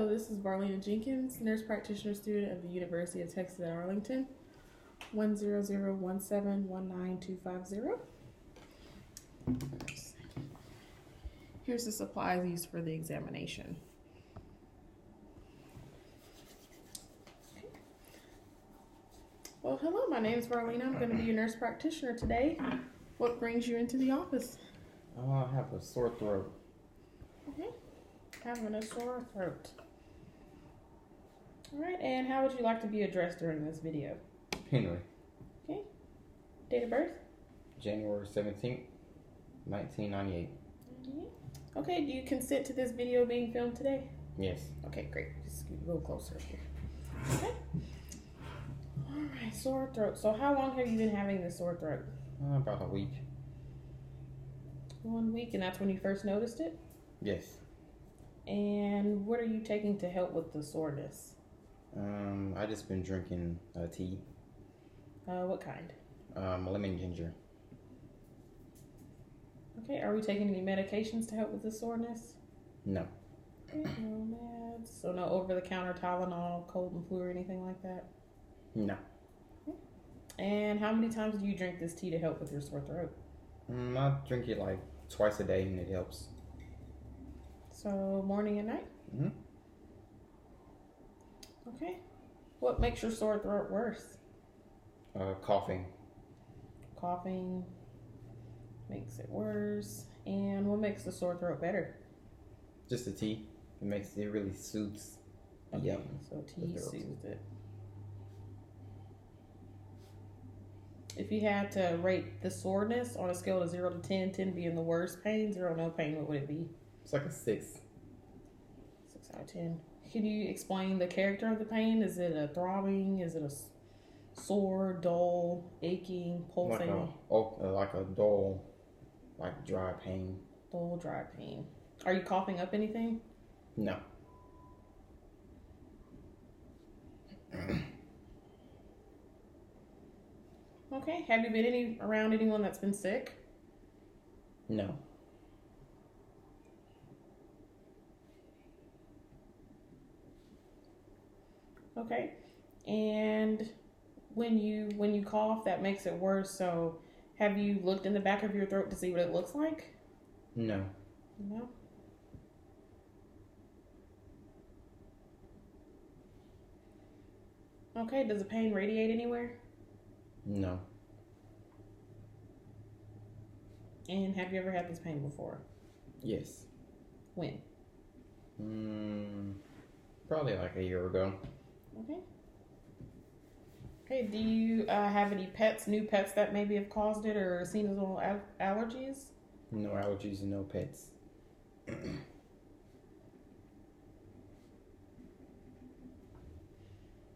Hello, this is Barlena Jenkins, nurse practitioner student of the University of Texas at Arlington, 10017192250. Here's the supplies used for the examination. Well, hello, my name is Barlena. I'm going to be your nurse practitioner today. What brings you into the office? I have a sore throat. Okay, having a sore throat. All right, and how would you like to be addressed during this video? Henry. Okay, date of birth? January 17th, 1998. Okay, do you consent to this video being filmed today? Yes. Okay, great. Just get a little closer here. Okay. All right, sore throat. So how long have you been having this sore throat? About a week. 1 week, and that's when you first noticed it? Yes. And what are you taking to help with the soreness? I just been drinking tea. What kind? Lemon ginger. Okay, are we taking any medications to help with the soreness? No. Okay, no meds. So no over-the-counter Tylenol, cold and flu, or anything like that? No. Okay. And how many times do you drink this tea to help with your sore throat? I drink it like twice a day and it helps. So morning and night? Mm-hmm. Okay. What makes your sore throat worse? Coughing. Coughing makes it worse. And what makes the sore throat better? Just the tea. It really soothes. Okay, Yep. so tea soothes it. If you had to rate the soreness on a scale of 0 to 10, 10 being the worst pain, 0 no pain, what would it be? It's like a 6. 6 out of 10. Can you explain the character of the pain? Is it a throbbing? Is it a sore, dull, aching, pulsating? Like a dull, like dry pain. Dull, dry pain. Are you coughing up anything? No. Okay. Have you been around anyone that's been sick? No. Okay. And when you cough, that makes it worse. So have you looked in the back of your throat to see what it looks like? No. No. Okay. Does the pain radiate anywhere? No. And have you ever had this pain before? Yes. When? Probably like a year ago. Okay. Okay, do you have any pets, new pets that maybe have caused it or seasonal allergies? No allergies and no pets.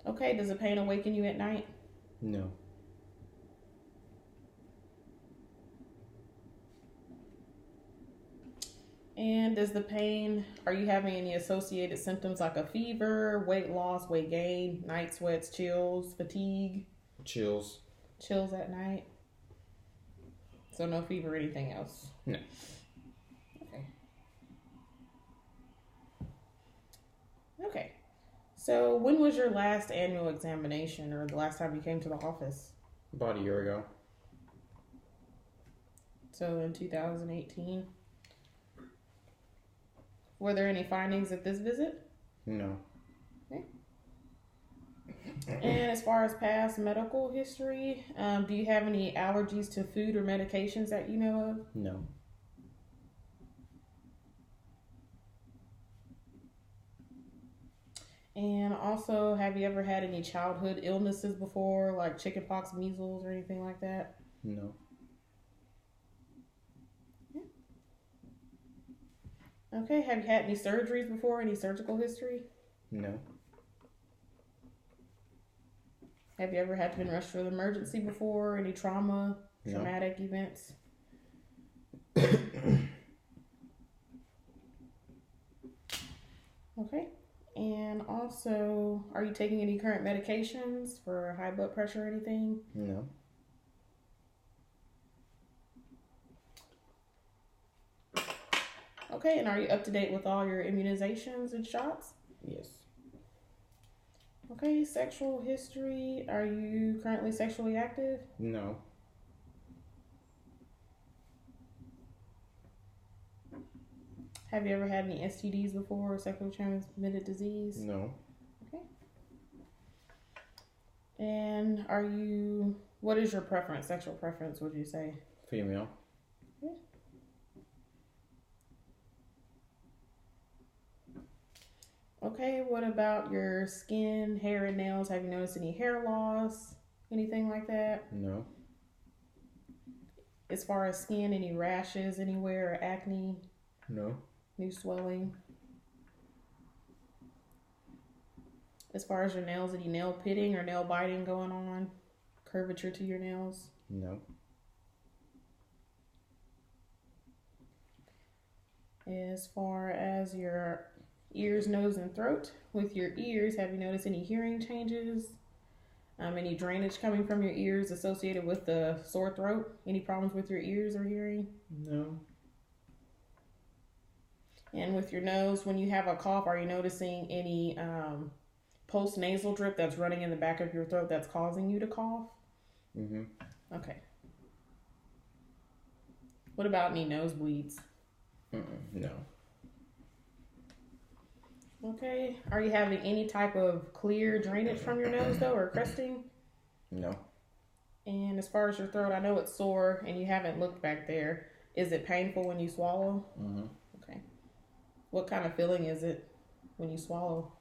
Okay, does the pain awaken you at night? No. And does the pain, are you having any associated symptoms like a fever, weight loss, weight gain, night sweats, chills, fatigue? Chills. Chills at night? So no fever or anything else? No. Okay. Okay. So when was your last annual examination or the last time you came to the office? About a year ago. So in 2018? Were there any findings at this visit? No. Okay. And as far as past medical history, do you have any allergies to food or medications that you know of? No. And also, have you ever had any childhood illnesses before, like chickenpox, measles, or anything like that? No. Okay, have you had any surgeries before, any surgical history? No. Have you ever had to been rushed to the emergency before, any trauma, traumatic events? Okay, and also, are you taking any current medications for high blood pressure or anything? No. Okay, and are you up to date with all your immunizations and shots? Yes. Okay, sexual history. Are you currently sexually active? No. Have you ever had any STDs before, or sexually transmitted disease? No. Okay. And what is your preference, sexual preference, would you say? Female. Okay. Okay, what about your skin, hair, and nails? Have you noticed any hair loss? Anything like that? No. As far as skin, any rashes anywhere, or acne, No. new swelling? As far as your nails, any nail pitting or nail biting going on? Curvature to your nails? No. As far as your ears, nose, and throat, with your ears, have you noticed any hearing changes? Any drainage coming from your ears associated with the sore throat? Any problems with your ears or hearing? No. And with your nose, when you have a cough, are you noticing any post-nasal drip that's running in the back of your throat that's causing you to cough? Mm-hmm. Okay. What about any nosebleeds? No. Okay. Are you having any type of clear drainage from your nose, though, or crusting? No. And as far as your throat, I know it's sore and you haven't looked back there. Is it painful when you swallow? Mm-hmm. Okay. What kind of feeling is it when you swallow?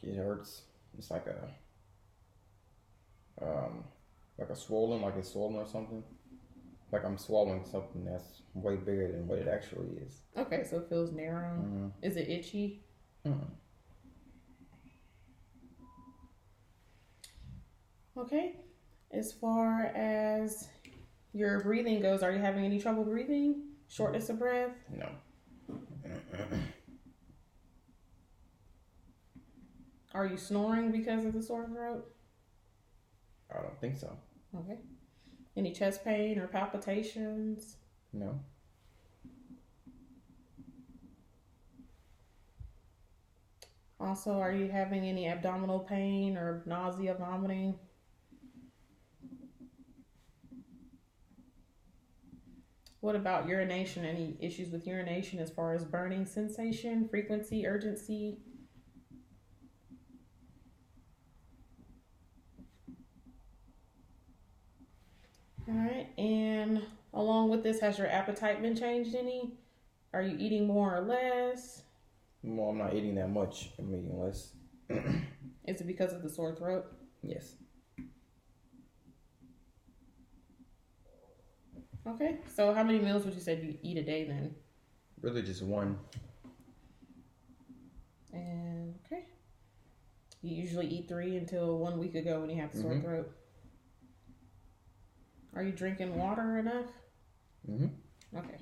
It hurts. It's like a swollen, like it's swollen or something. Like I'm swallowing something that's way bigger than what it actually is. Okay, so it feels narrow. Mm-hmm. Is it itchy? Mm-hmm. Okay. As far as your breathing goes, are you having any trouble breathing? Shortness of breath? No. Are you snoring because of the sore throat? I don't think so. Okay. Any chest pain or palpitations? No. Also, are you having any abdominal pain or nausea, vomiting? What about urination? Any issues with urination as far as burning sensation, frequency, urgency? All right, and along with this, has your appetite been changed any? Are you eating more or less? Well, I'm not eating that much. I'm eating less. Is it because of the sore throat? Yes. Okay, so how many meals would you say you eat a day then? Really just one. And okay. You usually eat 3 until 1 week ago when you had the sore throat. Are you drinking water enough? Mm-hmm. Okay.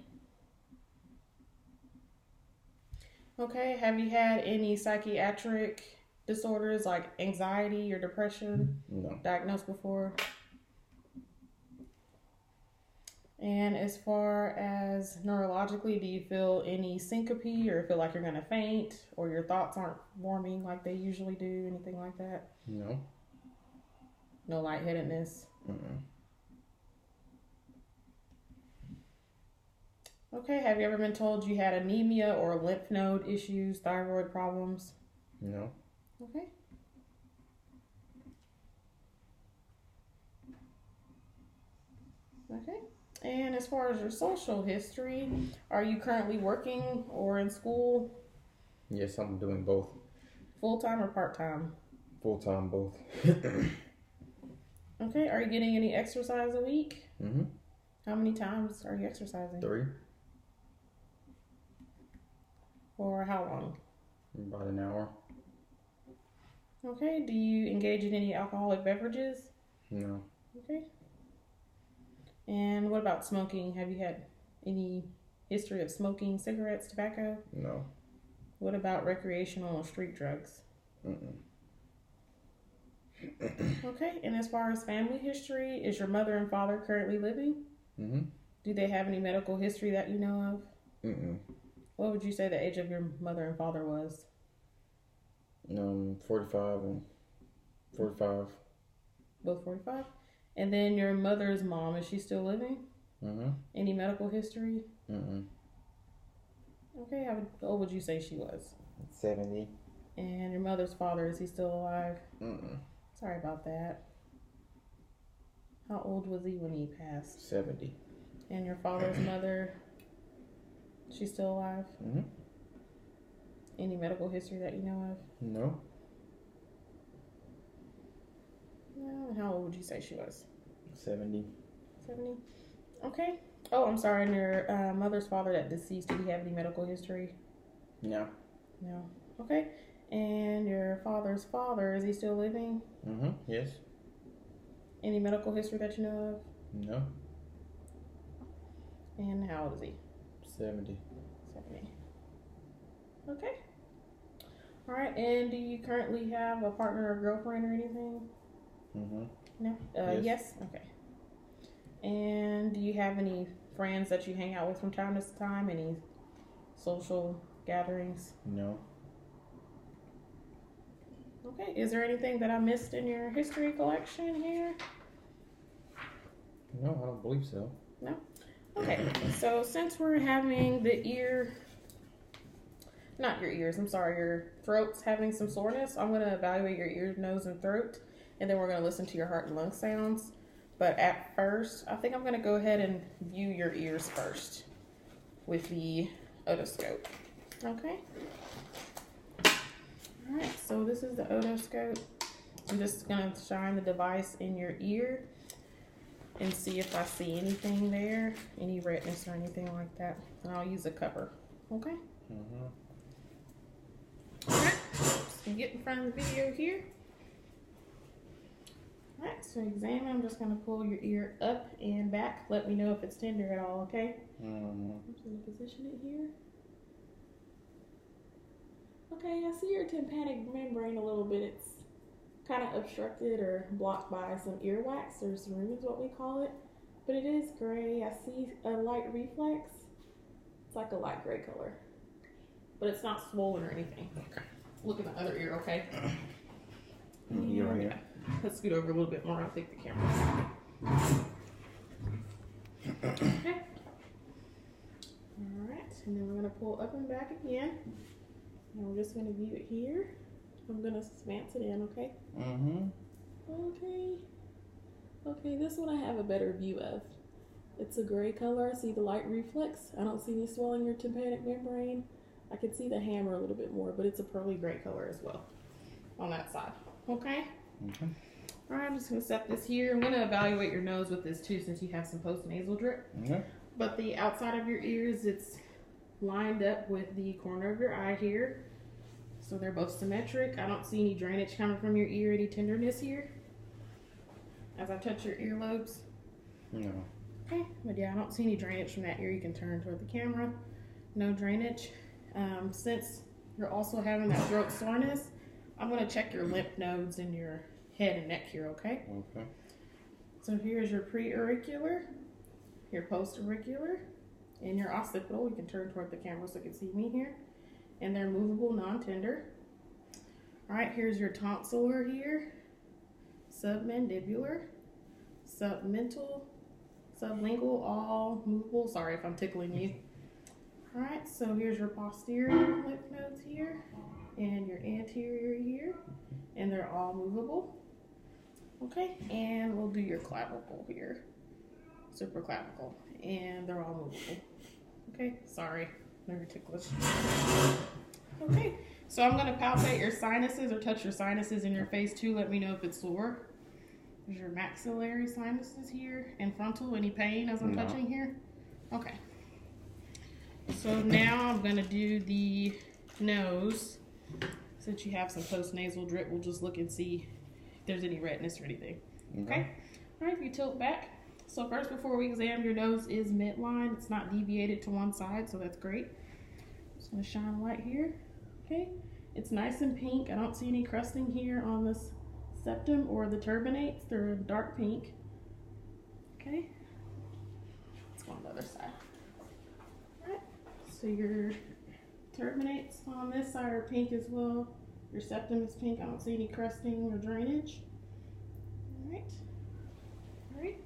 Okay, have you had any psychiatric disorders like anxiety or depression No. diagnosed before? And as far as neurologically, do you feel any syncope or feel like you're going to faint or your thoughts aren't forming like they usually do? Anything like that? No. No lightheadedness? Mm-mm. Okay, have you ever been told you had anemia or lymph node issues, thyroid problems? No. Okay. Okay. And as far as your social history, are you currently working or in school? Yes, I'm doing both. Full-time or part-time? Full-time, both. Okay, are you getting any exercise a week? Mm-hmm. How many times are you exercising? 3. For how long? About an hour. Okay, do you engage in any alcoholic beverages? No. Okay. And what about smoking? Have you had any history of smoking cigarettes, tobacco? No. What about recreational or street drugs? Mm-mm. Okay, and as far as family history, is your mother and father currently living? Mm-hmm. Do they have any medical history that you know of? Mm-mm. What would you say the age of your mother and father was? 45 and 45. Both 45? And then your mother's mom, is she still living? Mm-hmm. Any medical history? Mm-mm. Okay, how old would you say she was? 70. And your mother's father, is he still alive? Mm-mm. Sorry about that. How old was he when he passed? 70. And your father's mother, she's still alive? Mm-hmm. Any medical history that you know of? No. No. And how old would you say she was? 70. 70? Okay. Oh, I'm sorry. And your mother's father that deceased, did he have any medical history? No. No. Okay. And your father's father, is he still living? Mm-hmm. Yes. Any medical history that you know of? No. And how old is he? 70. 70. Okay. All right. And do you currently have a partner or girlfriend or anything? Mm-hmm. No? Yes. Okay. And do you have any friends that you hang out with from time to time? Any social gatherings? No. Okay. Is there anything that I missed in your history collection here? No, I don't believe so. No? Okay. So since we're having your throat's having some soreness, I'm going to evaluate your ear, nose, and throat, and then we're going to listen to your heart and lung sounds. But at first, I think I'm going to go ahead and view your ears first with the otoscope. Okay? All right, so this is the otoscope. I'm just going to shine the device in your ear and see if I see anything there, any redness or anything like that. And I'll use a cover. Okay? Mm-hmm. Alright, so get in front of the video here. Alright, so examine. I'm just going to pull your ear up and back. Let me know if it's tender at all, okay? Mm-hmm. I'm just going to position it here. Okay, I see your tympanic membrane a little bit. It's kind of obstructed or blocked by some earwax or cerumen is what we call it. But it is gray. I see a light reflex. It's like a light gray color. But it's not swollen or anything. Okay. Look at the other ear, okay? Ear right here. Let's scoot over a little bit more. I'll take the camera. Okay. Alright, and then we're going to pull up and back again. And we're just going to view it here. I'm going to advance it in, okay? Mm-hmm. Okay. Okay, this one I have a better view of. It's a gray color. I see the light reflex. I don't see any swelling in your tympanic membrane. I can see the hammer a little bit more, but it's a pearly gray color as well on that side. Okay? Okay. All right, I'm just going to set this here. I'm going to evaluate your nose with this too since you have some post-nasal drip. Okay. But the outside of your ears, it's lined up with the corner of your eye here. So they're both symmetric. I don't see any drainage coming from your ear, any tenderness here. As I touch your earlobes. No. Okay, but yeah, I don't see any drainage from that ear. You can turn toward the camera. No drainage. Since you're also having that throat soreness, I'm going to check your lymph nodes in your head and neck here, okay? Okay. So here's your pre-auricular, your post-auricular, and your occipital. You can turn toward the camera so you can see me here. And they're movable, non-tender. All right, here's your tonsillar here, submandibular, submental, sublingual, all movable. Sorry if I'm tickling you. All right, so here's your posterior lymph nodes here and your anterior here, and they're all movable. Okay, and we'll do your clavicle here, supraclavicle, and they're all movable. Okay, sorry, very ticklish. Okay, so I'm going to palpate your sinuses or touch your sinuses in your face too. Let me know if it's sore. There's your maxillary sinuses here and frontal. Any pain as I'm touching here? Okay. So now I'm going to do the nose. Since you have some post-nasal drip, we'll just look and see if there's any redness or anything. Okay? All right, if you tilt back. So first, before we examine your nose is midline. It's not deviated to one side, so that's great. Just going to shine a light here. Okay? It's nice and pink. I don't see any crusting here on this septum or the turbinates. They're dark pink. Okay? Let's On the other side. Alright, so your turbinates on this side are pink as well. Your septum is pink. I don't see any crusting or drainage. Alright. Alright.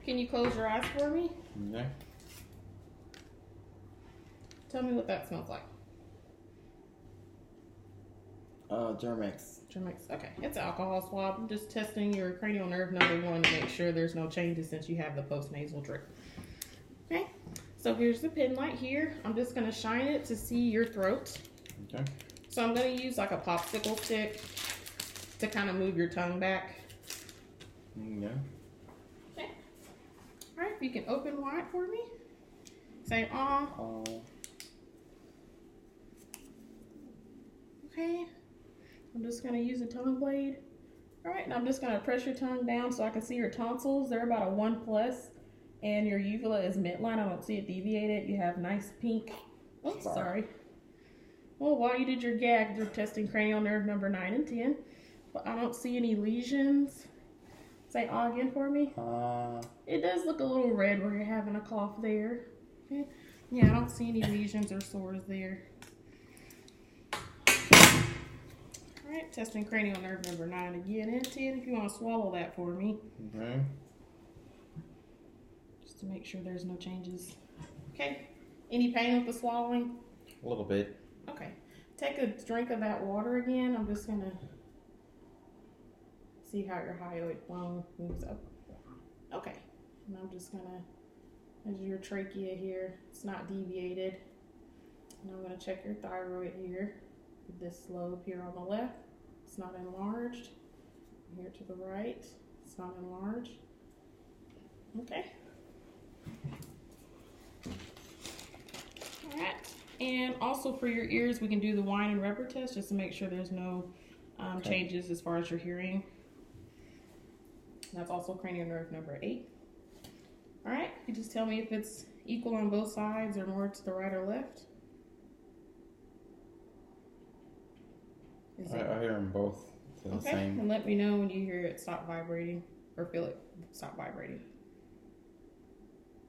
Can you close your eyes for me? Okay. Tell me what that smells like. Germ-X. Germ-X. Okay, it's an alcohol swab. I'm just testing your cranial nerve number 1 to make sure there's no changes since you have the post-nasal drip. Okay, so here's the pen light here. I'm just going to shine it to see your throat. Okay. So I'm going to use like a popsicle stick to kind of move your tongue back. Yeah. Okay. All right, if you can open wide for me. Say ah. Okay. I'm just going to use a tongue blade. All right, and I'm just going to press your tongue down so I can see your tonsils. They're about a 1+, and your uvula is midline. I don't see it deviated. You have nice pink. Oh, sorry. Well, while you did your gag, they're testing cranial nerve number 9 and 10, but I don't see any lesions. Say ah again for me. It does look a little red where you're having a cough there. Okay. Yeah, I don't see any lesions or sores there. Alright, testing cranial nerve number 9 again and 10 if you want to swallow that for me. Okay. Just to make sure there's no changes. Okay. Any pain with the swallowing? A little bit. Okay. Take a drink of that water again. I'm just going to see how your hyoid bone moves up. Okay. And I'm just going to measure your trachea here. It's not deviated. And I'm going to check your thyroid here. This lobe here on the left. It's not enlarged. Here to the right. It's not enlarged. Okay. Alright. And also for your ears, we can do the Wine and Rubber test just to make sure there's no changes as far as your hearing. That's also cranial nerve number 8. Alright, you just tell me if it's equal on both sides or more to the right or left. I hear them both the same. And let me know when you hear it stop vibrating or feel it stop vibrating.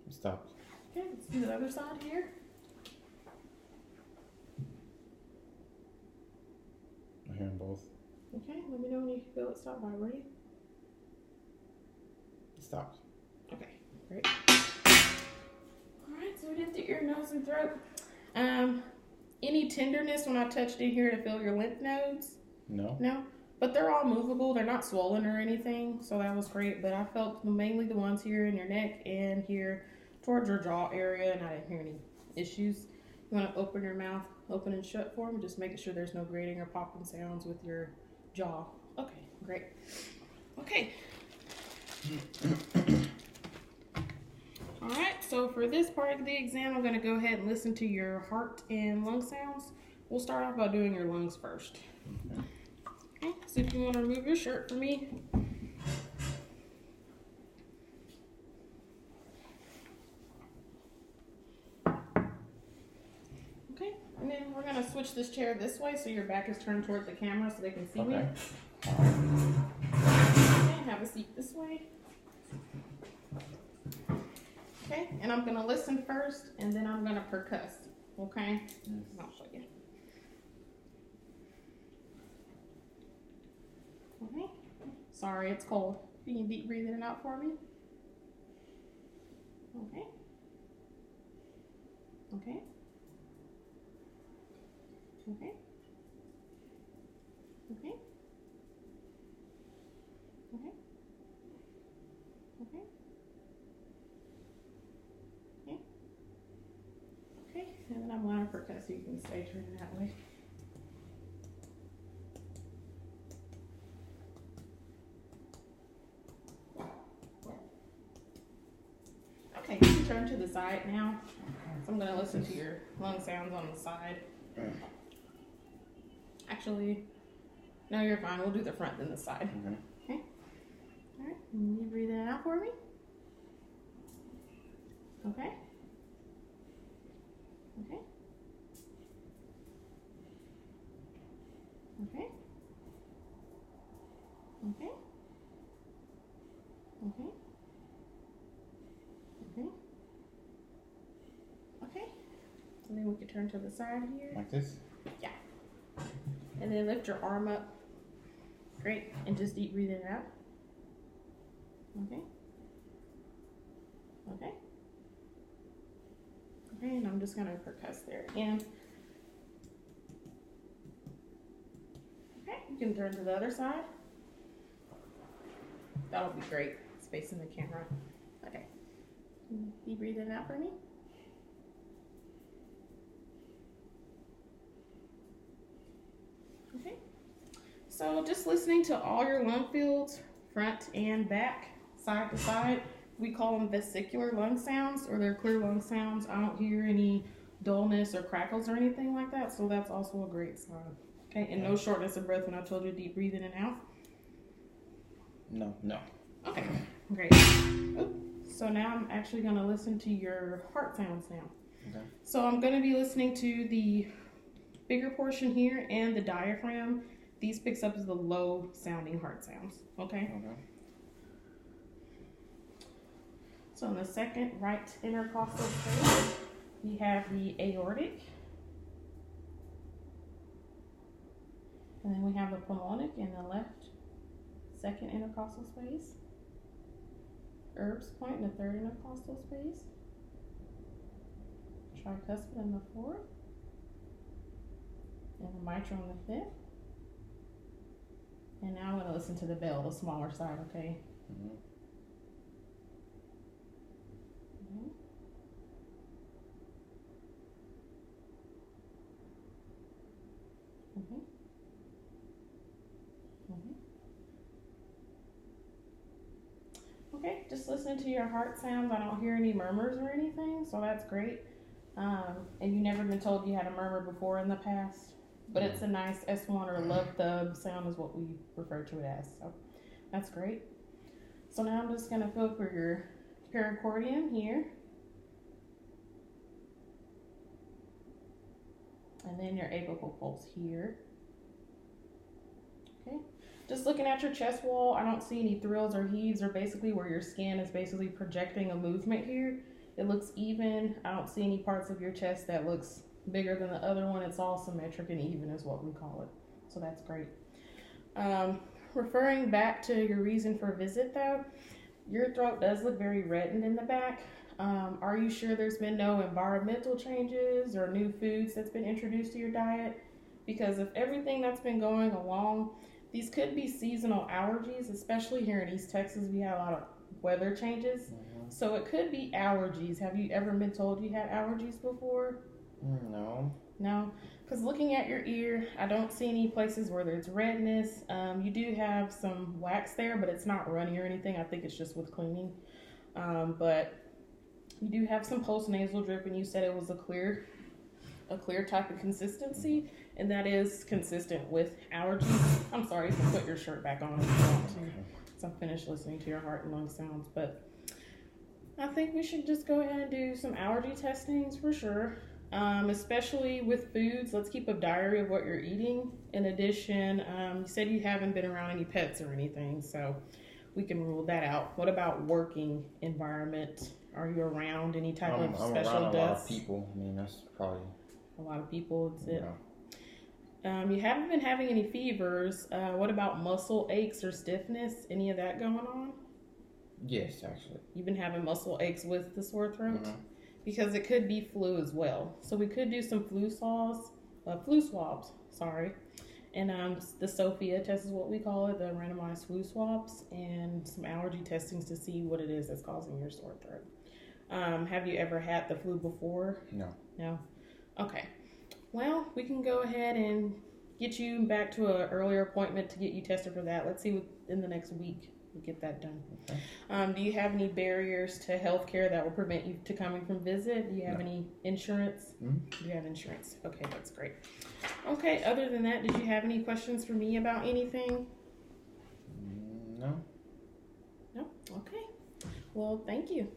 Stopped. Okay, let's do the other side here. I hear them both. Okay, let me know when you feel it stop vibrating. Stopped. Okay, great. Alright, so we did the ear, nose, and throat. Any tenderness when I touched in here to feel your lymph nodes? No. No? But they're all movable. They're not swollen or anything, so that was great. But I felt mainly the ones here in your neck and here towards your jaw area, and I didn't hear any issues. You want to open your mouth, open and shut for me, just making sure there's no grating or popping sounds with your jaw. Okay, great. Okay. Alright, so for this part of the exam, I'm going to go ahead and listen to your heart and lung sounds. We'll start off by doing your lungs first. Okay, so if you want to remove your shirt for me. Okay, and then we're going to switch this chair this way so your back is turned towards the camera so they can see me. Okay, have a seat this way. Okay, and I'm going to listen first, and then I'm going to percuss, okay? I'll show you. Okay, sorry, it's cold. You can deep breathe in and out for me. Okay. Okay. Okay. Okay. Okay. Okay. Okay, and then I'm going to percuss so you can stay turned that way. Okay, you can turn to the side now. So I'm going to listen to your lung sounds on the side. Actually, no, you're fine. We'll do the front then the side. Okay. All right, and you breathe in and out for me. Okay. Okay. Okay. Okay. Okay. And then we can turn to the side here. Like this? Yeah. And then lift your arm up. Great. And just deep breathe it out. Okay. Okay. Okay, and I'm just going to percuss there again. Okay, you can turn to the other side. That'll be great. It's facing the camera. Okay. Deep breathe it out for me. Okay. So just listening to all your lung fields, front and back, side to side. We call them vesicular lung sounds, or they're clear lung sounds. I don't hear any dullness or crackles or anything like that, so that's also a great sign. Okay, and no shortness of breath when I told you deep breathe in and out? No. Okay, great. Oh, so now I'm actually going to listen to your heart sounds now. Okay. So I'm going to be listening to the bigger portion here and the diaphragm. These picks up as the low sounding heart sounds. Okay? Okay. So in the second right intercostal space, we have the aortic. And then we have the pulmonic in the left second intercostal space. Erb's point in the third intercostal space. Tricuspid in the fourth. And the mitral in the fifth. And now I'm going to listen to the bell, the smaller side, okay? Mm-hmm. Mm-hmm. Okay, just listen to your heart sounds. I don't hear any murmurs or anything, so that's great. And you never been told you had a murmur before in the past, but it's a nice S1 or love thub sound is what we refer to it as. So that's great. So now I'm just gonna feel for your pericardium here. And then your apical pulse here. Okay. Just looking at your chest wall, I don't see any thrills or heaves, or basically where your skin is basically projecting a movement here. It looks even. I don't see any parts of your chest that looks bigger than the other one. It's all symmetric and even is what we call it. So that's great. Referring back to your reason for visit though, your throat does look very reddened in the back. Are you sure there's been no environmental changes or new foods that's been introduced to your diet? Because if everything that's been going along, these could be seasonal allergies, especially here in East Texas. We have a lot of weather changes. Mm-hmm. So it could be allergies. Have you ever been told you had allergies before? No. No? Because looking at your ear, I don't see any places where there's redness. You do have some wax there, but it's not runny or anything. I think it's just with cleaning. But you do have some postnasal drip, and you said it was a clear type of consistency, and that is consistent with allergies. I'm sorry, you can put your shirt back on if you want to, so I'm finished listening to your heart and lung sounds. But I think we should just go ahead and do some allergy testings for sure, especially with foods. Let's keep a diary of what you're eating. In addition, you said you haven't been around any pets or anything, so we can rule that out. What about working environment? Are you around any type of special dust? I'm around a lot of people. I mean, that's probably... A lot of people, that's it. Yeah. You haven't been having any fevers. What about muscle aches or stiffness? Any of that going on? Yes, actually. You've been having muscle aches with the sore throat? Mm-hmm. Because it could be flu as well. So we could do some flu swabs, and the SOFIA test is what we call it, the randomized flu swabs, and some allergy testings to see what it is that's causing your sore throat. Have you ever had the flu before? No. No? Okay. Well, we can go ahead and get you back to an earlier appointment to get you tested for that. Let's see what in the next week we get that done. Okay. Do you have any barriers to health care that will prevent you to coming from visit? Do you have any insurance? Mm-hmm. Do you have insurance? Okay, that's great. Okay, other than that, did you have any questions for me about anything? No. No? Okay. Well, thank you.